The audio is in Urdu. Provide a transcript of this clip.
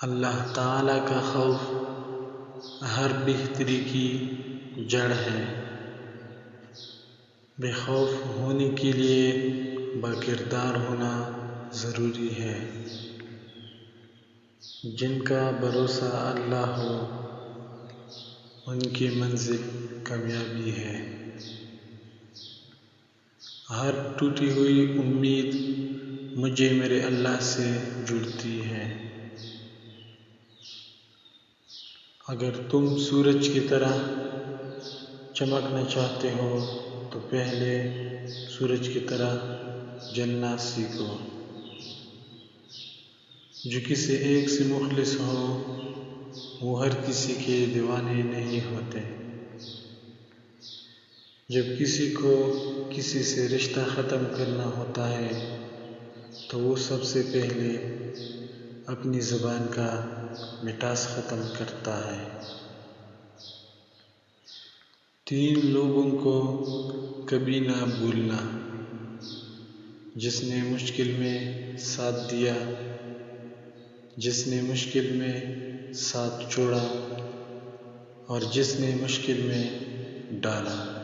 اللہ تعالیٰ کا خوف ہر بہتری کی جڑ ہے۔ بے خوف ہونے کے لیے باکردار ہونا ضروری ہے۔ جن کا بھروسہ اللہ ہو ان کی منزل کامیابی ہے۔ ہر ٹوٹی ہوئی امید مجھے میرے اللہ سے جڑتی ہے۔ اگر تم سورج کی طرح چمکنا چاہتے ہو تو پہلے سورج کی طرح جلنا سیکھو۔ جو کسی ایک سے مخلص ہو وہ ہر کسی کے دیوانے نہیں ہوتے۔ جب کسی کو کسی سے رشتہ ختم کرنا ہوتا ہے تو وہ سب سے پہلے اپنی زبان کا مٹاس ختم کرتا ہے۔ 3 لوگوں کو کبھی نہ بھولنا: جس نے مشکل میں ساتھ دیا، جس نے مشکل میں ساتھ چھوڑا، اور جس نے مشکل میں ڈالا۔